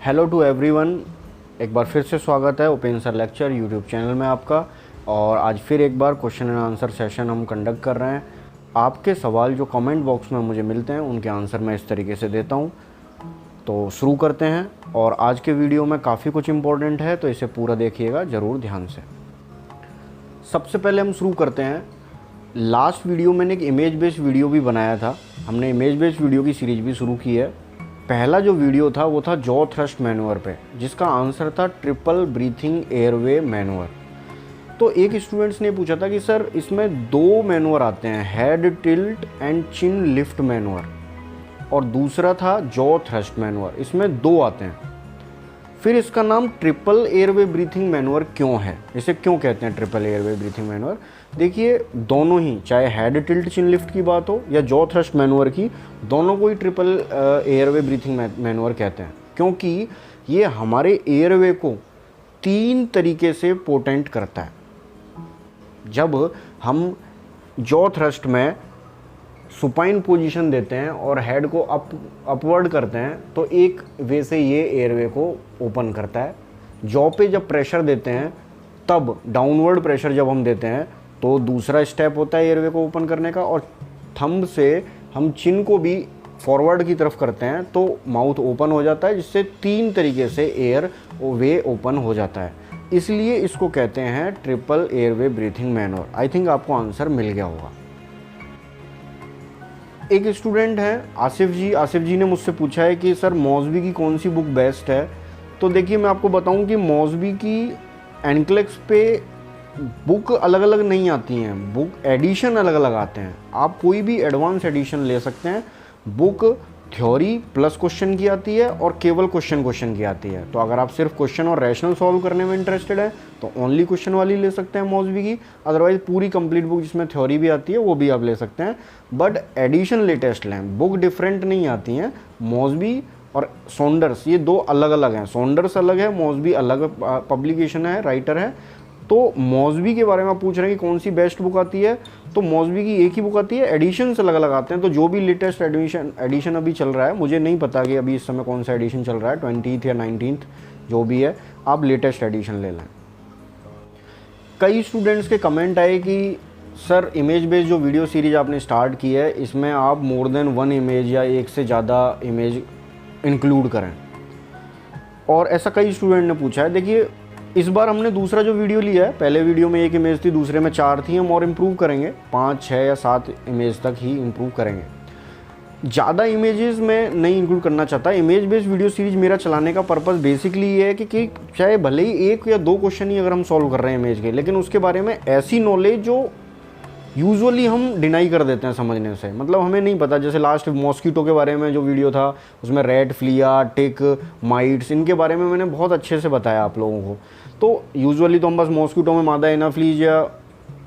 Hello to everyone, एक बार फिर से स्वागत है उपेंद्र लेक्चर यूट्यूब चैनल में आपका। और आज फिर एक बार क्वेश्चन एंड आंसर सेशन हम कंडक्ट कर रहे हैं। आपके सवाल जो कमेंट बॉक्स में मुझे मिलते हैं उनके आंसर मैं इस तरीके से देता हूं। तो शुरू करते हैं। और आज के वीडियो में काफ़ी कुछ इम्पोर्टेंट है, तो इसे पूरा देखिएगा ज़रूर ध्यान से। सबसे पहले हम शुरू करते हैं। लास्ट वीडियो मैंने एक इमेज बेस्ड वीडियो भी बनाया था। हमने इमेज बेस्ड वीडियो की सीरीज भी शुरू की है। पहला जो वीडियो था वो था जॉ थ्रस्ट मैनूवर पे, जिसका आंसर था ट्रिपल ब्रीथिंग एयरवे मैनूवर। तो एक स्टूडेंट्स ने पूछा था कि सर इसमें दो मैनूवर आते हैं, head tilt and chin lift manoeuvre, और दूसरा था जॉ थ्रस्ट मैनूवर, इसमें दो आते हैं। फिर इसका नाम ट्रिपल एयरवे ब्रीथिंग मैनूवर क्यों है, इसे क्यों कहते हैं ट्रिपल एयरवे ब्रीथिंग मैनूवर? देखिए, दोनों ही, चाहे हेड टिल्ट चिन लिफ्ट की बात हो या जॉ थ्रस्ट मैनूवर की, दोनों को ही ट्रिपल एयरवे ब्रीथिंग मैनूवर कहते हैं, क्योंकि ये हमारे एयरवे को तीन तरीके से पोटेंट करता है। जब हम जॉ थ्रस्ट में सुपाइन पोजीशन देते हैं और हेड को अपवर्ड करते हैं, तो एक वे से ये एयरवे को ओपन करता है। जॉ पे जब प्रेशर देते हैं, तब डाउनवर्ड प्रेशर जब हम देते हैं, तो दूसरा स्टेप होता है एयरवे को ओपन करने का। और थंब से हम चिन को भी फॉरवर्ड की तरफ करते हैं, तो माउथ ओपन हो जाता है, जिससे तीन तरीके से एयर वे ओपन हो जाता है। इसलिए इसको कहते हैं triple airway breathing manoeuvre. I think आपको आंसर मिल गया होगा। एक स्टूडेंट है आसिफ जी ने मुझसे पूछा है कि सर मॉसबी की कौन सी बुक बेस्ट है। तो देखिए, मैं आपको बताऊं कि मॉसबी की एनक्लेक्स पे बुक अलग अलग नहीं आती हैं, बुक एडिशन अलग अलग आते हैं। आप कोई भी एडवांस एडिशन ले सकते हैं। बुक थ्योरी प्लस क्वेश्चन की आती है और केवल क्वेश्चन की आती है। तो अगर आप सिर्फ क्वेश्चन और रैशनल सॉल्व करने में इंटरेस्टेड है तो ओनली क्वेश्चन वाली ले सकते हैं मॉसबी की। अदरवाइज पूरी कंप्लीट बुक जिसमें थ्योरी भी आती है वो भी आप ले सकते हैं। बट एडिशन लेटेस्ट लें, बुक डिफरेंट नहीं आती हैं। मॉसबी और सॉन्डर्स ये दो अलग अलग हैं। सॉन्डर्स अलग है, मॉसबी अलग पब्लिकेशन है, राइटर है। तो मॉसबी के बारे में आप पूछ रहे हैं कि कौन सी बेस्ट बुक आती है, तो मॉसबी की एक ही बुक आती है, एडिशंस अलग अलग आते हैं। तो जो भी लेटेस्ट एडिशन अभी चल रहा है, मुझे नहीं पता कि अभी इस समय कौन सा एडिशन चल रहा है, 20th या 19th जो भी है, आप लेटेस्ट एडिशन ले लें। कई स्टूडेंट्स के कमेंट आए कि सर इमेज बेस्ड जो वीडियो सीरीज आपने स्टार्ट की है, इसमें आप मोर देन वन इमेज या एक से ज़्यादा इमेज इंक्लूड करें, और ऐसा कई स्टूडेंट ने पूछा है। देखिए, इस बार हमने दूसरा जो वीडियो लिया है, पहले वीडियो में एक इमेज थी, दूसरे में 4 थी। हम और इम्प्रूव करेंगे, 5, 6 या 7 इमेज तक ही इम्प्रूव करेंगे। ज़्यादा इमेजेस में नहीं इंक्लूड करना चाहता। इमेज बेस्ड वीडियो सीरीज मेरा चलाने का पर्पस बेसिकली ये है कि चाहे भले ही 1 या 2 क्वेश्चन ही अगर हम सॉल्व कर रहे हैं इमेज के, लेकिन उसके बारे में ऐसी नॉलेज जो यूजुअली हम डिनाई कर देते हैं समझने से। मतलब हमें नहीं पता, जैसे लास्ट मॉस्कीटो के बारे में जो वीडियो था, उसमें रेड, फ्लिया, टिक, माइट्स, इनके बारे में मैंने बहुत अच्छे से बताया आप लोगों को। तो यूजुअली तो हम बस मॉस्कीटो में मादा एनाफ्लीज या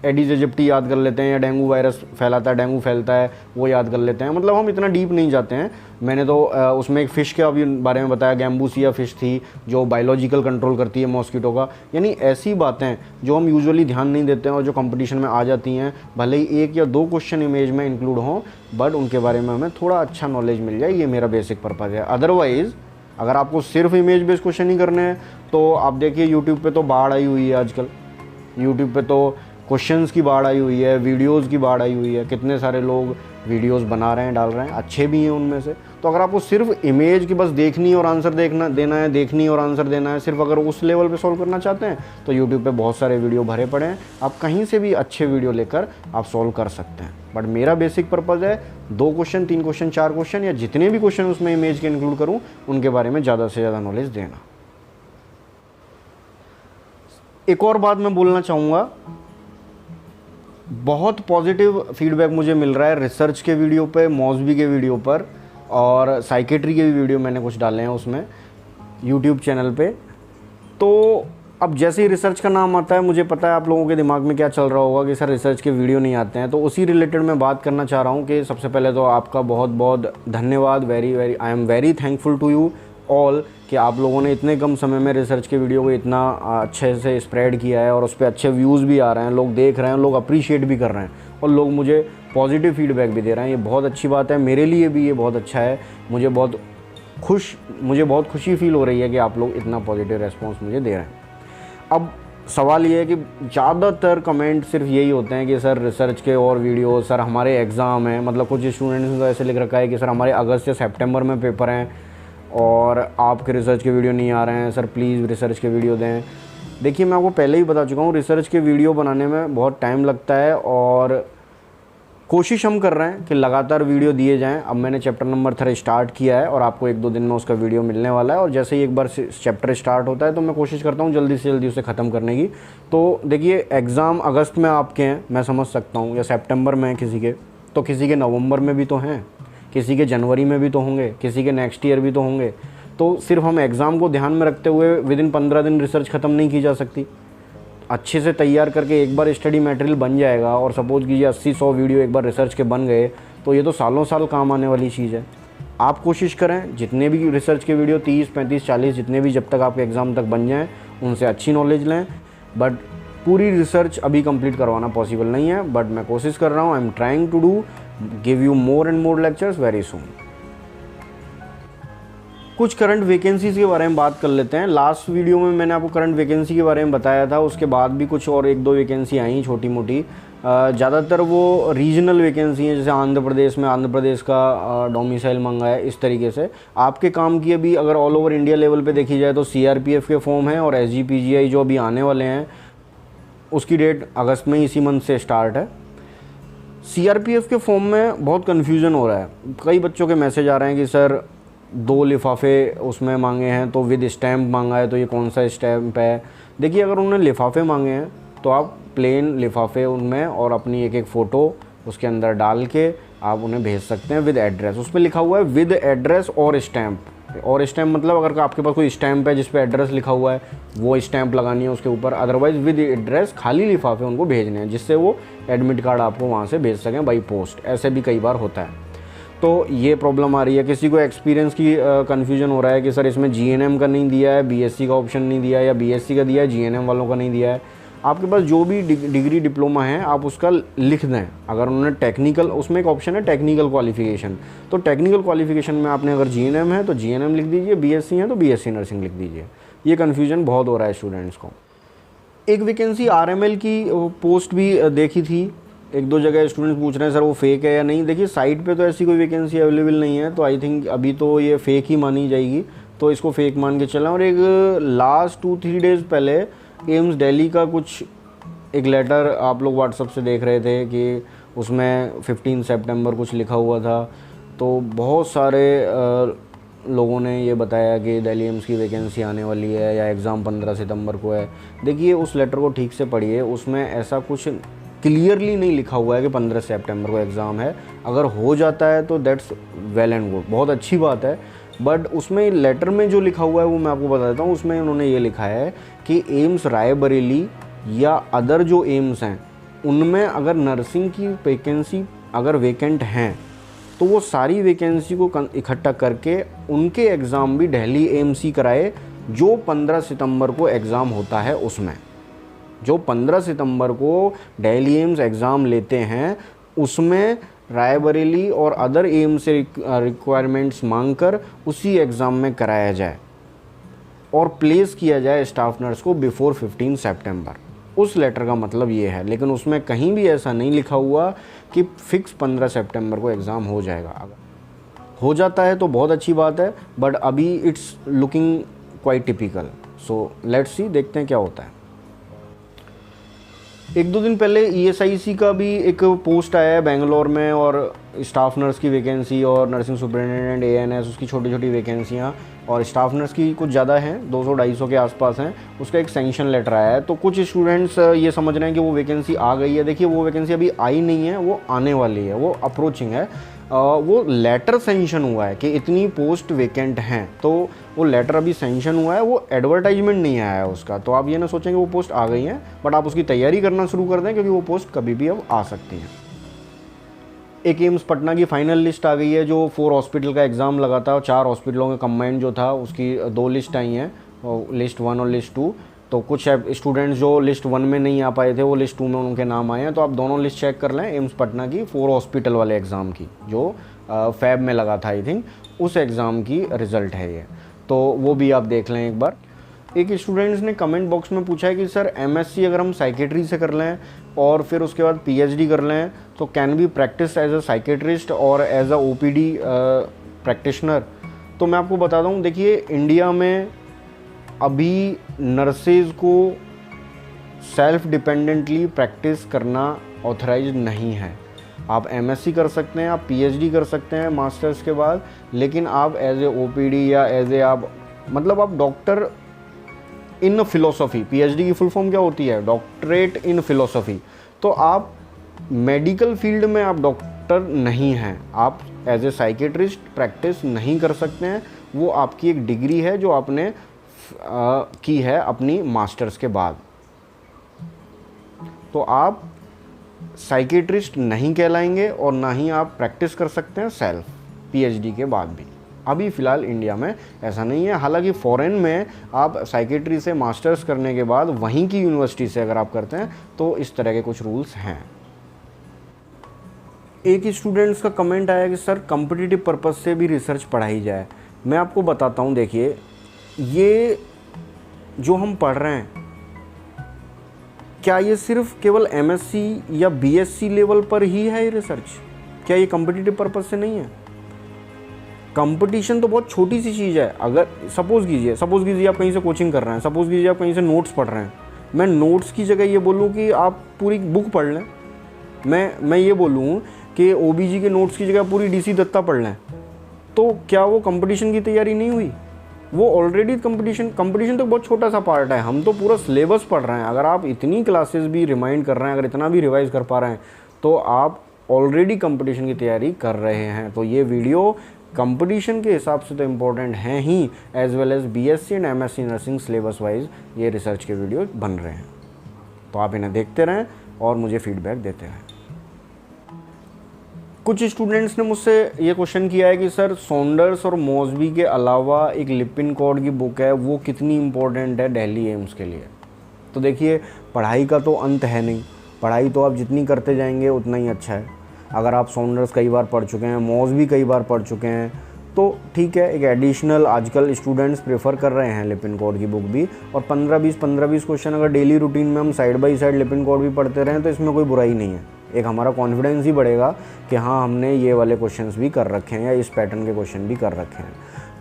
एडिस एजिप्टी याद कर लेते हैं, या डेंगू वायरस फैलाता है, डेंगू फैलता है, वो याद कर लेते हैं। मतलब हम इतना डीप नहीं जाते हैं। मैंने तो उसमें एक फ़िश के अभी बारे में बताया, गैम्बूसिया फ़िश थी जो बायोलॉजिकल कंट्रोल करती है मॉस्कीटो का। यानी ऐसी बातें जो हम यूजुअली ध्यान नहीं देते हैं और जो कंपटीशन में आ जाती हैं, भले ही 1 या 2 क्वेश्चन इमेज में इंक्लूड हों, बट उनके बारे में हमें थोड़ा अच्छा नॉलेज मिल जाए, ये मेरा बेसिक पर्पज़ है। अदरवाइज़ अगर आपको सिर्फ इमेज बेस्ड क्वेश्चन ही करने हैं, तो आप देखिए यूट्यूब पे तो बाढ़ आई हुई है आजकल। यूट्यूब पे तो क्वेश्चंस की बाढ़ आई हुई है, वीडियोस की बाढ़ आई हुई है। कितने सारे लोग वीडियोस बना रहे हैं, डाल रहे हैं, अच्छे भी हैं उनमें से। तो अगर आपको सिर्फ इमेज की बस देखनी और आंसर देना है, देखनी और आंसर देना है, सिर्फ अगर उस लेवल पे सॉल्व करना चाहते हैं, तो यूट्यूब पे बहुत सारे वीडियो भरे पड़े हैं। आप कहीं से भी अच्छे वीडियो लेकर आप सॉल्व कर सकते हैं। बट मेरा बेसिक पर्पज़ है 2 क्वेश्चन, 3 क्वेश्चन, 4 क्वेश्चन, या जितने भी क्वेश्चन उसमें इमेज के इंक्लूड करूँ, उनके बारे में ज़्यादा से ज़्यादा नॉलेज देना। एक और बात मैं बोलना चाहूँगा, बहुत पॉजिटिव फीडबैक मुझे मिल रहा है रिसर्च के वीडियो पे, मॉसबी के वीडियो पर, और साइकेट्री के भी वीडियो मैंने कुछ डाले हैं उसमें यूट्यूब चैनल पे। तो अब जैसे ही रिसर्च का नाम आता है, मुझे पता है आप लोगों के दिमाग में क्या चल रहा होगा कि सर रिसर्च के वीडियो नहीं आते हैं। तो उसी रिलेटेड मैं बात करना चाह रहा हूँ कि सबसे पहले तो आपका बहुत बहुत धन्यवाद, I am very thankful to you all, कि आप लोगों ने इतने कम समय में रिसर्च के वीडियो को इतना अच्छे से स्प्रेड किया है, और उस पर अच्छे व्यूज़ भी आ रहे हैं, लोग देख रहे हैं, लोग अप्रिशिएट भी कर रहे हैं, और लोग मुझे पॉजिटिव फीडबैक भी दे रहे हैं। ये बहुत अच्छी बात है, मेरे लिए भी ये बहुत अच्छा है। मुझे बहुत मुझे बहुत खुशी फील हो रही है कि आप लोग इतना पॉजिटिव रेस्पॉन्स मुझे दे रहे हैं। अब सवाल ये है कि ज़्यादातर कमेंट सिर्फ यही होते हैं कि सर रिसर्च के और वीडियो, सर हमारे एग्ज़ाम हैं, मतलब कुछ स्टूडेंट्स ने तो ऐसे लिख रखा है कि सर हमारे अगस्त या सितंबर में पेपर हैं और आपके रिसर्च के वीडियो नहीं आ रहे हैं, सर प्लीज़ रिसर्च के वीडियो दें। देखिए, मैं आपको पहले ही बता चुका हूँ, रिसर्च के वीडियो बनाने में बहुत टाइम लगता है और कोशिश हम कर रहे हैं कि लगातार वीडियो दिए जाएं। अब मैंने चैप्टर नंबर 3 स्टार्ट किया है और आपको 1-2 दिन में उसका वीडियो मिलने वाला है, और जैसे ही एक बार चैप्टर स्टार्ट होता है तो मैं कोशिश करता हूं जल्दी से जल्दी उसे ख़त्म करने की। तो देखिए, एग्ज़ाम अगस्त में आपके हैं, मैं समझ सकता हूं, या सितंबर में किसी के, तो किसी के नवंबर में भी तो हैं, किसी के जनवरी में भी तो होंगे, किसी के नेक्स्ट ईयर भी तो होंगे। तो सिर्फ हम एग्ज़ाम को ध्यान में रखते हुए विदिन 15 दिन रिसर्च ख़त्म नहीं की जा सकती। अच्छे से तैयार करके एक बार स्टडी मटेरियल बन जाएगा, और सपोज कीजिए 80-100 वीडियो एक बार रिसर्च के बन गए, तो ये तो सालों साल काम आने वाली चीज़ है। आप कोशिश करें जितने भी रिसर्च के वीडियो 30, 35, 40 जितने भी जब तक आपके एग्ज़ाम तक बन जाएँ, उनसे अच्छी नॉलेज लें। बट पूरी रिसर्च अभी कंप्लीट करवाना पॉसिबल नहीं है, बट मैं कोशिश कर रहा हूँ, I am trying to do give you more and more lectures very soon. कुछ करंट वैकेंसीज़ के बारे में बात कर लेते हैं। लास्ट वीडियो में मैंने आपको करंट वैकेंसी के बारे में बताया था, उसके बाद भी कुछ और 1-2 वैकेंसी आई छोटी मोटी। ज़्यादातर वो रीजनल वैकेंसी हैं, जैसे आंध्र प्रदेश में आंध्र प्रदेश का डोमिसाइल मांगा है, इस तरीके से। आपके काम की अभी अगर ऑल ओवर इंडिया लेवल पे देखी जाए तो CRPF के फॉर्म हैं, और SGPGI जो अभी आने वाले हैं उसकी डेट अगस्त में इसी मंथ से स्टार्ट है। CRPF के फॉर्म में बहुत कन्फ्यूज़न हो रहा है। कई बच्चों के मैसेज आ रहे हैं कि सर 2 लिफाफे उसमें मांगे हैं, तो विद स्टैम्प मांगा है, तो ये कौन सा स्टैम्प है। देखिए, अगर उन्होंने लिफाफे मांगे हैं तो आप प्लेन लिफाफे उनमें और अपनी एक फ़ोटो उसके अंदर डाल के आप उन्हें भेज सकते हैं विद एड्रेस। उस पर लिखा हुआ है विद एड्रेस और स्टैम्प। और स्टैम्प मतलब अगर आपके पास कोई स्टैम्प है जिस पे एड्रेस लिखा हुआ है, वो स्टैम्प लगानी है उसके ऊपर। अदरवाइज़ विद एड्रेस खाली लिफाफे उनको भेजने हैं, जिससे वो एडमिट कार्ड आपको वहाँ से भेज सकें बाई पोस्ट। ऐसे भी कई बार होता है, तो ये प्रॉब्लम आ रही है। किसी को एक्सपीरियंस की कन्फ्यूजन हो रहा है कि सर इसमें GNM का नहीं दिया है, BSc का ऑप्शन नहीं दिया है, या BSc का दिया है GNM वालों का नहीं दिया है। आपके पास जो भी डिग्री डिप्लोमा है आप उसका लिख दें। अगर उन्होंने टेक्निकल, उसमें एक ऑप्शन है टेक्निकल क्वालिफिकेशन, तो टेक्निकल क्वालिफिकेशन में आपने अगर GNM है तो GNM लिख दीजिए, BSc है तो BSc नर्सिंग लिख दीजिए। ये कन्फ्यूजन बहुत हो रहा है स्टूडेंट्स को। एक वैकेंसी RML की पोस्ट भी देखी थी, 1-2 जगह स्टूडेंट्स पूछ रहे हैं सर वो फेक है या नहीं। देखिए, साइट पे तो ऐसी कोई वैकेंसी अवेलेबल नहीं है, तो आई थिंक अभी तो ये फेक ही मानी जाएगी, तो इसको फेक मान के चलें। और एक लास्ट 2-3 डेज़ पहले एम्स दिल्ली का कुछ एक लेटर आप लोग व्हाट्सएप से देख रहे थे कि उसमें 15 सितंबर कुछ लिखा हुआ था, तो बहुत सारे लोगों ने ये बताया कि दिल्ली एम्स की वैकेंसी आने वाली है या एग्ज़ाम 15 सितंबर को है। देखिए, उस लेटर को ठीक से पढ़िए, उसमें ऐसा कुछ क्लियरली नहीं लिखा हुआ है कि 15 सितंबर को एग्ज़ाम है। अगर हो जाता है तो दैट्स वेल एंड गुड, बहुत अच्छी बात है। बट उसमें लेटर में जो लिखा हुआ है वो मैं आपको बता देता हूँ। उसमें उन्होंने ये लिखा है कि एम्स रायबरेली या अदर जो एम्स हैं उनमें अगर नर्सिंग की वैकेंसी अगर वेकेंट हैं तो वो सारी वैकेंसी को इकट्ठा करके उनके एग्ज़ाम भी दिल्ली एम्स ही कराए, जो 15 सितंबर को एग्ज़ाम होता है उसमें। जो 15 सितंबर को दिल्ली एम्स एग्ज़ाम लेते हैं उसमें रायबरेली और अदर एम्स से रिक्वायरमेंट्स मांगकर उसी एग्ज़ाम में कराया जाए और प्लेस किया जाए स्टाफ नर्स को बिफोर 15 सितंबर। उस लेटर का मतलब ये है, लेकिन उसमें कहीं भी ऐसा नहीं लिखा हुआ कि फिक्स 15 सितंबर को एग्ज़ाम हो जाएगा। अगर हो जाता है तो बहुत अच्छी बात है, बट अभी it's looking quite typical. So let's see, देखते हैं क्या होता है। 1-2 दिन पहले ESIC का भी एक पोस्ट आया है बेंगलोर में, और स्टाफ नर्स की वैकेंसी और नर्सिंग सुपरिटेंडेंट ANS उसकी छोटी छोटी वैकेंसियाँ, और स्टाफ नर्स की कुछ ज़्यादा हैं, 200-250 के आसपास हैं। उसका एक सैंक्शन लेटर आया है। तो कुछ स्टूडेंट्स ये समझ रहे हैं कि वो वैकेंसी आ गई है। देखिए, वो वैकेंसी अभी आई नहीं है, वो आने वाली है, वो अप्रोचिंग है। वो लेटर सैंक्शन हुआ है कि इतनी पोस्ट वेकेंट हैं, तो वो लेटर अभी सैंक्शन हुआ है, वो एडवर्टाइजमेंट नहीं आया है उसका। तो आप ये ना सोचें कि वो पोस्ट आ गई हैं, बट आप उसकी तैयारी करना शुरू कर दें, क्योंकि वो पोस्ट कभी भी अब आ सकती हैं। एक एम्स पटना की फाइनल लिस्ट आ गई है, जो 4 हॉस्पिटल का एग्ज़ाम लगा था, 4 हॉस्पिटलों का कंबाइंड जो था उसकी 2 लिस्ट आई हैं, लिस्ट 1 और लिस्ट 2। तो कुछ स्टूडेंट्स जो लिस्ट 1 में नहीं आ पाए थे वो लिस्ट 2 में उनके नाम आए हैं। तो आप दोनों लिस्ट चेक कर लें एम्स पटना की 4 हॉस्पिटल वाले एग्ज़ाम की, जो फैब में लगा था आई थिंक, उस एग्ज़ाम की रिज़ल्ट है ये, तो वो भी आप देख लें एक बार। एक स्टूडेंट्स ने कमेंट बॉक्स में पूछा है कि सर एमएससी अगर हम साइकेट्री से कर लें और फिर उसके बाद पीएचडी कर लें तो can be practice as a psychiatrist और एज अ ओपीडी प्रैक्टिशनर। तो मैं आपको बताता हूँ, देखिए इंडिया में अभी नर्सेज को सेल्फ डिपेंडेंटली प्रैक्टिस करना ऑथराइज नहीं है। आप एमएससी कर सकते हैं, आप पीएचडी कर सकते हैं मास्टर्स के बाद, लेकिन आप एज ए ओपीडी या एज ए आप डॉक्टर इन फिलोसफी, पीएचडी की फुल फॉर्म क्या होती है, डॉक्टरेट इन फिलोसफी, तो आप मेडिकल फील्ड में आप डॉक्टर नहीं हैं, आप एज ए साइकेट्रिस्ट प्रैक्टिस नहीं कर सकते हैं। वो आपकी एक डिग्री है जो आपने की है अपनी मास्टर्स के बाद, तो आप साइकेट्रिस्ट नहीं कहलाएंगे और ना ही आप प्रैक्टिस कर सकते हैं सेल्फ पीएचडी के बाद भी। अभी फ़िलहाल इंडिया में ऐसा नहीं है, हालांकि फ़ॉरेन में आप साइकेट्री से मास्टर्स करने के बाद वहीं की यूनिवर्सिटी से अगर आप करते हैं तो इस तरह के कुछ रूल्स हैं। एक स्टूडेंट्स का कमेंट आया कि सर कॉम्पिटिटिव पर्पस से भी रिसर्च पढ़ाई जाए। मैं आपको बताता हूँ, देखिए ये जो हम पढ़ रहे हैं, क्या ये सिर्फ केवल एमएससी या बीएससी लेवल पर ही है ये रिसर्च? क्या ये कॉम्पिटिटिव पर्पस से नहीं है? कंपटीशन तो बहुत छोटी सी चीज़ है। अगर सपोज़ कीजिए आप कहीं से कोचिंग कर रहे हैं, सपोज़ कीजिए आप कहीं से नोट्स पढ़ रहे हैं, मैं नोट्स की जगह ये बोलूँ कि आप पूरी बुक पढ़ लें, मैं ये बोलूँ कि ओबीजी के नोट्स की जगह पूरी डीसी दत्ता पढ़ लें, तो क्या वो कंपटीशन की तैयारी नहीं हुई? वो ऑलरेडी कंपटीशन तो बहुत छोटा सा पार्ट है, हम तो पूरा सिलेबस पढ़ रहे हैं। अगर आप इतनी क्लासेस भी रिमाइंड कर रहे हैं, अगर इतना भी रिवाइज कर पा रहे हैं, तो आप ऑलरेडी कंपटीशन की तैयारी कर रहे हैं। तो ये वीडियो कंपटीशन के हिसाब से तो इम्पोर्टेंट हैं ही, as well as BSc and MSc nursing syllabus wise ये रिसर्च के वीडियो बन रहे हैं। तो आप इन्हें देखते रहें और मुझे फीडबैक देते रहें। कुछ स्टूडेंट्स ने मुझसे ये क्वेश्चन किया है कि सर सॉन्डर्स और मॉसबी के अलावा एक लिपिनकॉर्ड की बुक है, वो कितनी इम्पोर्टेंट है दिल्ली एम्स के लिए? तो देखिए, पढ़ाई का तो अंत है नहीं, पढ़ाई तो आप जितनी करते जाएंगे उतना ही अच्छा है। अगर आप सॉन्डर्स कई बार पढ़ चुके हैं, मॉसबी कई बार पढ़ चुके हैं, तो ठीक है, एक एडिशनल आजकल स्टूडेंट्स प्रेफर कर रहे हैं लिपिनकॉर्ड की बुक भी, और 15-20 क्वेश्चन अगर डेली रूटीन में हम साइड बाई साइड लिपिनकॉर्ड भी पढ़ते रहें तो इसमें कोई बुराई नहीं है। एक हमारा कॉन्फिडेंस ही बढ़ेगा कि हाँ, हमने ये वाले क्वेश्चंस भी कर रखे हैं या इस पैटर्न के क्वेश्चन भी कर रखे हैं।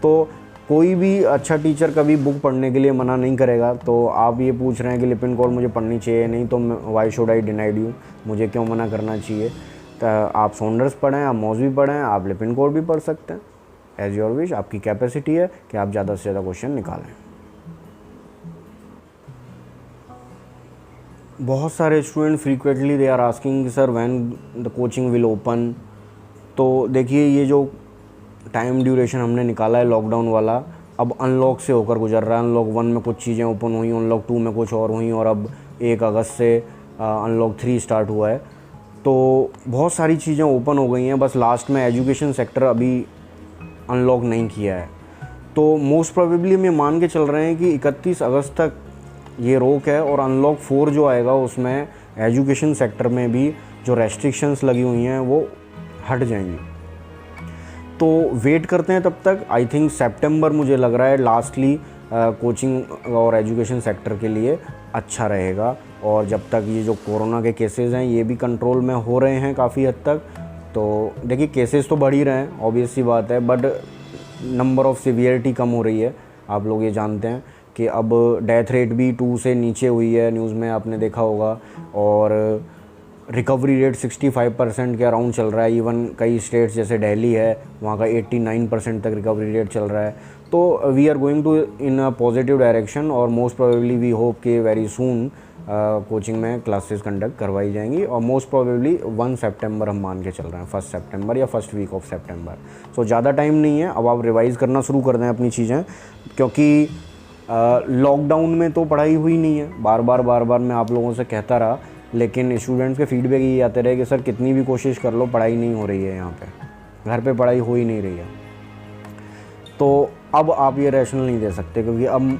तो कोई भी अच्छा टीचर कभी बुक पढ़ने के लिए मना नहीं करेगा। तो आप ये पूछ रहे हैं कि लिपिनकॉर्ड मुझे पढ़नी चाहिए नहीं, तो why should I denied you, मुझे क्यों मना करना चाहिए? तो आप सॉन्डर्स पढ़ें, आप मॉसबी पढ़ें, आप लिपिनकॉर्ड भी पढ़ सकते हैं, एज योर विश। आपकी कैपेसिटी है कि आप ज़्यादा से ज़्यादा क्वेश्चन निकालें। बहुत सारे student frequently they are asking sir when the coaching will open. तो देखिए, ये जो टाइम ड्यूरेशन हमने निकाला है लॉकडाउन वाला, अब अनलॉक से होकर गुजर रहा है। अनलॉक 1 में कुछ चीज़ें ओपन हुई, अनलॉक 2 में कुछ और हुई, और अब 1 अगस्त से अनलॉक 3 स्टार्ट हुआ है। तो बहुत सारी चीज़ें ओपन हो गई हैं, बस लास्ट में एजुकेशन सेक्टर अभी अनलॉक नहीं किया है। तो मोस्ट प्रोबेबली हम ये मान के चल रहे हैं कि 31 अगस्त तक ये रोक है, और अनलॉक 4 जो आएगा उसमें एजुकेशन सेक्टर में भी जो रेस्ट्रिक्शंस लगी हुई हैं वो हट जाएंगी। तो वेट करते हैं तब तक। आई थिंक सितंबर मुझे लग रहा है लास्टली कोचिंग और एजुकेशन सेक्टर के लिए अच्छा रहेगा, और जब तक ये जो कोरोना के केसेस हैं ये भी कंट्रोल में हो रहे हैं काफ़ी हद तक। तो देखिए, केसेस तो बढ़ ही रहे हैं, ऑब्वियस सी बात है, बट नंबर ऑफ़ सिवियरिटी कम हो रही है। आप लोग ये जानते हैं कि अब डेथ रेट भी 2 से नीचे हुई है, न्यूज़ में आपने देखा होगा, और रिकवरी रेट 65% के अराउंड चल रहा है। इवन कई स्टेट्स जैसे दिल्ली है, वहाँ का 89% तक रिकवरी रेट चल रहा है। तो we are going to in a positive direction, और मोस्ट प्रोबेबली वी होप कि वेरी सून कोचिंग में क्लासेस कंडक्ट करवाई जाएंगी, और मोस्ट प्रोबेबली 1 सितंबर हम मान के चल रहे हैं, 1 सितंबर या फर्स्ट वीक ऑफ सितंबर। सो ज़्यादा टाइम नहीं है, अब आप रिवाइज़ करना शुरू कर दें अपनी चीज़ें, क्योंकि लॉकडाउन में तो पढ़ाई हुई नहीं है। बार बार मैं आप लोगों से कहता रहा, लेकिन स्टूडेंट्स के फीडबैक ये आते रहे कि सर कितनी भी कोशिश कर लो, पढ़ाई नहीं हो रही है, यहाँ पे घर पे पढ़ाई हो ही नहीं रही है। तो अब आप ये रैशनल नहीं दे सकते, क्योंकि अब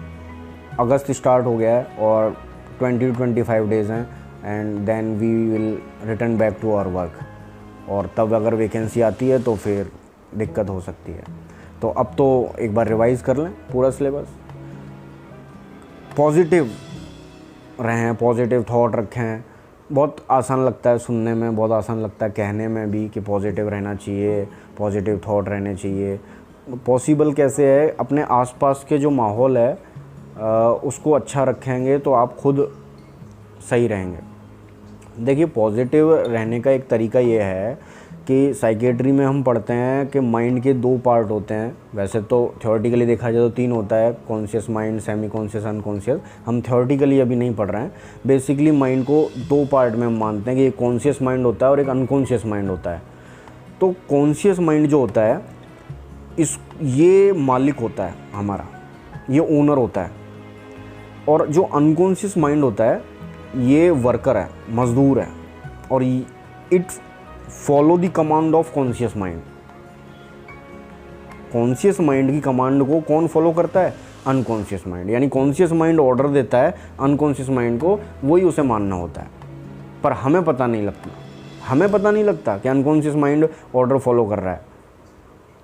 अगस्त स्टार्ट हो गया है और 20 to 25 डेज़ हैं and then we will return back to our work. और तब अगर वैकेंसी आती है तो फिर दिक्कत हो सकती है। तो अब तो एक बार रिवाइज कर लें पूरा सिलेबस, पॉजिटिव रहें, पॉजिटिव थॉट रखें। बहुत आसान लगता है सुनने में, बहुत आसान लगता है कहने में भी कि पॉजिटिव रहना चाहिए, पॉजिटिव थॉट रहने चाहिए। पॉसिबल कैसे है? अपने आसपास के जो माहौल है उसको अच्छा रखेंगे तो आप खुद सही रहेंगे। देखिए, पॉजिटिव रहने का एक तरीका ये है कि साइकेट्री में हम पढ़ते हैं कि माइंड के 2 पार्ट होते हैं। वैसे तो थ्योरेटिकली देखा जाए तो 3 होता है, conscious mind, semi conscious, unconscious. हम थ्योरेटिकली अभी नहीं पढ़ रहे हैं। बेसिकली माइंड को 2 पार्ट में हम मानते हैं कि एक कॉन्शियस माइंड होता है और एक अनकॉन्शियस माइंड होता है। तो कॉन्शियस माइंड जो होता है ये मालिक होता है हमारा, ये ओनर होता है। और जो अनकॉन्शियस माइंड होता है ये वर्कर है, मजदूर है, और it follow the command of conscious mind. Conscious mind की कमांड को कौन फॉलो करता है? Unconscious mind. यानी कॉन्शियस माइंड ऑर्डर देता है अनकॉन्शियस माइंड को, वही उसे मानना होता है। पर हमें पता नहीं लगता कि अनकॉन्शियस माइंड ऑर्डर फॉलो कर रहा है।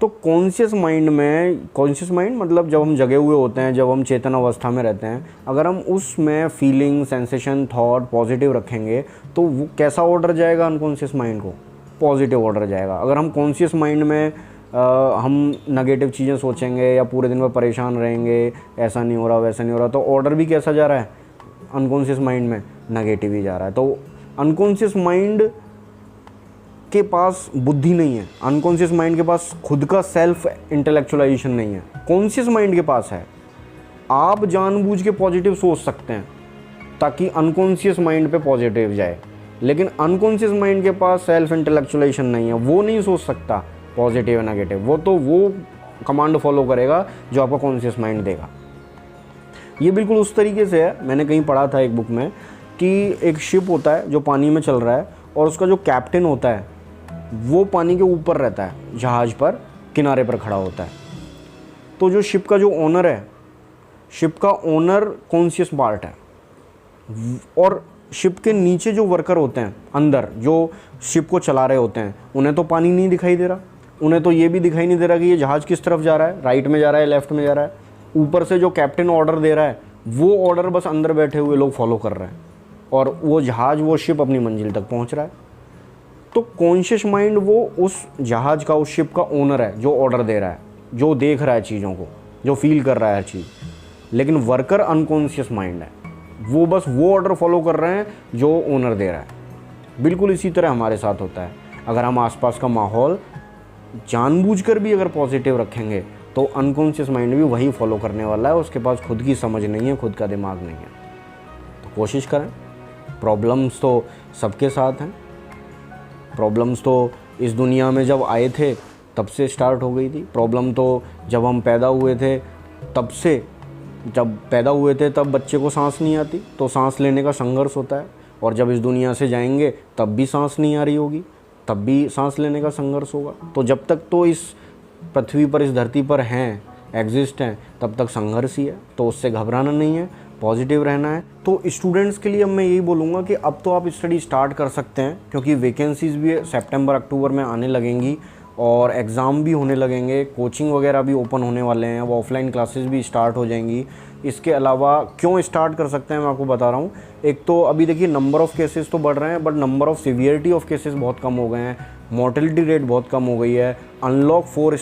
तो कॉन्शियस माइंड मतलब जब हम जगे हुए होते हैं, जब हम चेतन अवस्था में रहते हैं, अगर हम उसमें फीलिंग, सेंसेशन, थॉट पॉजिटिव रखेंगे तो वो कैसा ऑर्डर जाएगा? अनकॉन्शियस माइंड को पॉजिटिव ऑर्डर जाएगा। अगर हम कॉन्शियस माइंड में हम नेगेटिव चीज़ें सोचेंगे या पूरे दिन में परेशान रहेंगे, ऐसा नहीं हो रहा, वैसा नहीं हो रहा, तो ऑर्डर भी कैसा जा रहा है? अनकॉन्शियस माइंड में नेगेटिव ही जा रहा है। तो अनकॉन्शियस माइंड के पास बुद्धि नहीं है, अनकॉन्शियस माइंड के पास खुद का सेल्फ इंटेलेक्चुअलाइजेशन नहीं है, कॉन्शियस माइंड के पास है। आप जानबूझ के पॉजिटिव सोच सकते हैं ताकि अनकॉन्शियस माइंड पे पॉजिटिव जाए, लेकिन अनकॉन्शियस माइंड के पास सेल्फ इंटेलेक्चुअलाइजेशन नहीं है, वो नहीं सोच सकता पॉजिटिव या नेगेटिव। वो कमांड फॉलो करेगा जो आपका कॉन्शियस माइंड देगा। ये बिल्कुल उस तरीके से है, मैंने कहीं पढ़ा था एक बुक में कि एक शिप होता है जो पानी में चल रहा है और उसका जो कैप्टन होता है वो पानी के ऊपर रहता है, जहाज़ पर किनारे पर खड़ा होता है। तो जो शिप का जो ओनर है, शिप का ओनर कॉन्शियस पार्ट है, और शिप के नीचे जो वर्कर होते हैं अंदर, जो शिप को चला रहे होते हैं, उन्हें तो पानी नहीं दिखाई दे रहा, उन्हें तो ये भी दिखाई नहीं दे रहा कि ये जहाज़ किस तरफ जा रहा है, राइट में जा रहा है, लेफ्ट में जा रहा है। ऊपर से जो कैप्टन ऑर्डर दे रहा है वो ऑर्डर बस अंदर बैठे हुए लोग फॉलो कर रहे हैं और वो जहाज़, वो शिप अपनी मंजिल तक पहुंच रहा है। तो कॉन्शियस माइंड वो उस जहाज़ का, उस शिप का ओनर है जो ऑर्डर दे रहा है, जो देख रहा है चीज़ों को, जो फील कर रहा है हर चीज़। लेकिन वर्कर अनकॉन्शियस माइंड है, वो बस वो ऑर्डर फॉलो कर रहे हैं जो ओनर दे रहा है। बिल्कुल इसी तरह हमारे साथ होता है। अगर हम आसपास का माहौल जानबूझकर भी अगर पॉजिटिव रखेंगे तो अनकॉन्शियस माइंड भी वही फॉलो करने वाला है। उसके पास खुद की समझ नहीं है, खुद का दिमाग नहीं है। तो कोशिश करें। प्रॉब्लम्स तो सबके साथ हैं, प्रॉब्लम्स तो इस दुनिया में जब आए थे तब से स्टार्ट हो गई थी। प्रॉब्लम तो जब हम पैदा हुए थे तब से, जब पैदा हुए थे तब बच्चे को सांस नहीं आती तो सांस लेने का संघर्ष होता है, और जब इस दुनिया से जाएंगे तब भी सांस नहीं आ रही होगी, तब भी सांस लेने का संघर्ष होगा। तो जब तक तो इस पृथ्वी पर, इस धरती पर हैं, एग्जिस्ट हैं, तब तक संघर्ष ही है। तो उससे घबराना नहीं है, पॉजिटिव रहना है। तो स्टूडेंट्स के लिए अब मैं यही बोलूँगा कि अब तो आप स्टडी स्टार्ट कर सकते हैं, क्योंकि वैकेंसीज़ भी सितंबर अक्टूबर में आने लगेंगी और एग्ज़ाम भी होने लगेंगे, कोचिंग वगैरह भी ओपन होने वाले हैं, अब ऑफलाइन क्लासेस भी स्टार्ट हो जाएंगी। इसके अलावा क्यों स्टार्ट कर सकते हैं मैं आपको बता रहा हूँ। एक तो अभी देखिए नंबर ऑफ़ केसेस तो बढ़ रहे हैं, but number of severity of cases बहुत कम हो गए हैं, मोर्टेलिटी रेट बहुत कम हो गई है। अनलॉक 3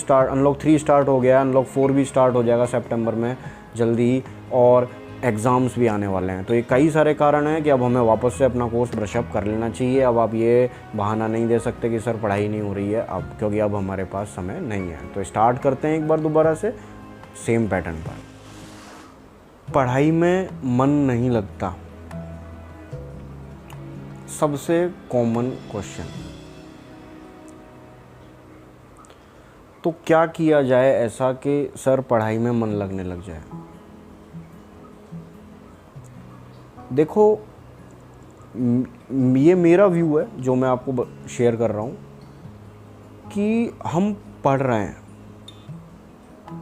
स्टार्ट हो गया, अनलॉक 4 भी स्टार्ट हो जाएगा सितंबर में जल्दी ही, और एग्ज़ाम्स भी आने वाले हैं। तो ये कई सारे कारण हैं कि अब हमें वापस से अपना कोर्स ब्रशअप कर लेना चाहिए। अब आप ये बहाना नहीं दे सकते कि सर पढ़ाई नहीं हो रही है अब, क्योंकि अब हमारे पास समय नहीं है। तो स्टार्ट करते हैं एक बार दोबारा से सेम पैटर्न पर। पढ़ाई में मन नहीं लगता, सबसे कॉमन क्वेश्चन। तो क्या किया जाए ऐसा कि सर पढ़ाई में मन लगने लग जाए? देखो, ये मेरा व्यू है जो मैं आपको शेयर कर रहा हूँ कि हम पढ़ रहे हैं,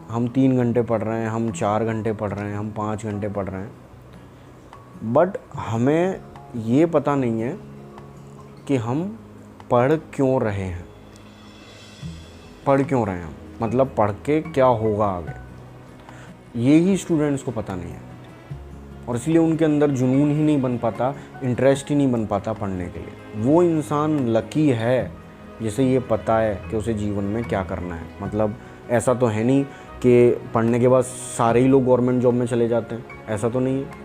हम 3 घंटे पढ़ रहे हैं, हम 4 घंटे पढ़ रहे हैं, हम 5 घंटे पढ़ रहे हैं, बट हमें ये पता नहीं है कि हम पढ़ क्यों रहे हैं, पढ़ क्यों रहे हैं हम, मतलब पढ़ के क्या होगा आगे, ये ही स्टूडेंट्स को पता नहीं है। और इसलिए उनके अंदर जुनून ही नहीं बन पाता, इंटरेस्ट ही नहीं बन पाता पढ़ने के लिए। वो इंसान लकी है जिसे ये पता है कि उसे जीवन में क्या करना है। मतलब ऐसा तो है नहीं कि पढ़ने के बाद सारे ही लोग गवर्नमेंट जॉब में चले जाते हैं, ऐसा तो नहीं है।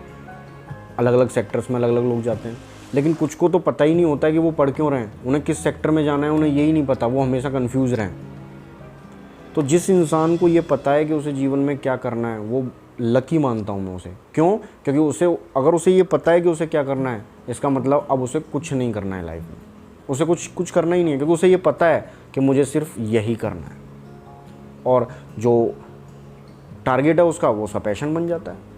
अलग अलग सेक्टर्स में अलग अलग लोग जाते हैं, लेकिन कुछ को तो पता ही नहीं होता है कि वो पढ़ क्यों रहे हैं, उन्हें किस सेक्टर में जाना है उन्हें यही नहीं पता, वो हमेशा कन्फ्यूज़ रहें। तो जिस इंसान को ये पता है कि उसे जीवन में क्या करना है, वो लकी मानता हूँ मैं उसे। क्यों? क्योंकि उसे, अगर उसे ये पता है कि उसे क्या करना है, इसका मतलब अब उसे कुछ नहीं करना है लाइफ में, उसे कुछ करना ही नहीं है, क्योंकि उसे ये पता है कि मुझे सिर्फ यही करना है। और जो टारगेट है उसका, वो उसका पैशन बन जाता है।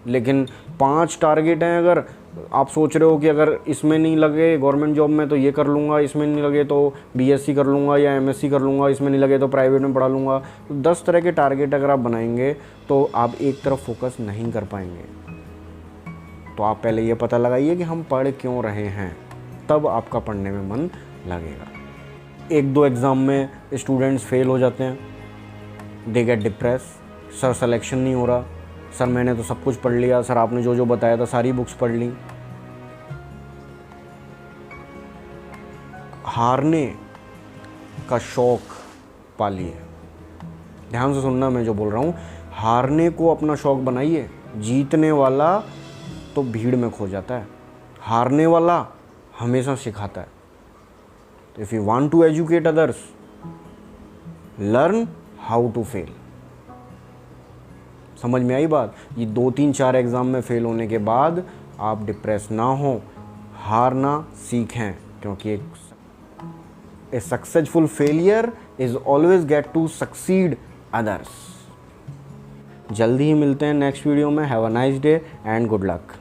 लेकिन 5 टारगेट हैं, अगर आप सोच रहे हो कि अगर इसमें नहीं लगे गवर्नमेंट जॉब में तो ये कर लूँगा, इसमें नहीं लगे तो बीएससी कर लूँगा या एमएससी कर लूँगा, इसमें नहीं लगे तो प्राइवेट में पढ़ा लूँगा, तो 10 तरह के टारगेट अगर आप बनाएंगे तो आप एक तरफ फोकस नहीं कर पाएंगे। तो आप पहले ये पता लगाइए कि हम पढ़ क्यों रहे हैं, तब आपका पढ़ने में मन लगेगा। 1-2 एग्ज़ाम में स्टूडेंट्स फेल हो जाते हैं, they get depress, sir selection नहीं हो रहा, सर मैंने तो सब कुछ पढ़ लिया, सर आपने जो जो बताया था सारी बुक्स पढ़ ली। हारने का शौक पालिए, ध्यान से सुनना मैं जो बोल रहा हूँ। हारने को अपना शौक बनाइए। जीतने वाला तो भीड़ में खो जाता है, हारने वाला हमेशा सिखाता है। तो if you want to educate others, learn how to fail. समझ में आई बात? ये 2-3-4 एग्ज़ाम में फेल होने के बाद आप डिप्रेस ना हो, हारना सीखें, क्योंकि a successful failure is always gate to succeed others. जल्दी ही मिलते हैं नेक्स्ट वीडियो में। Have a nice day and good luck.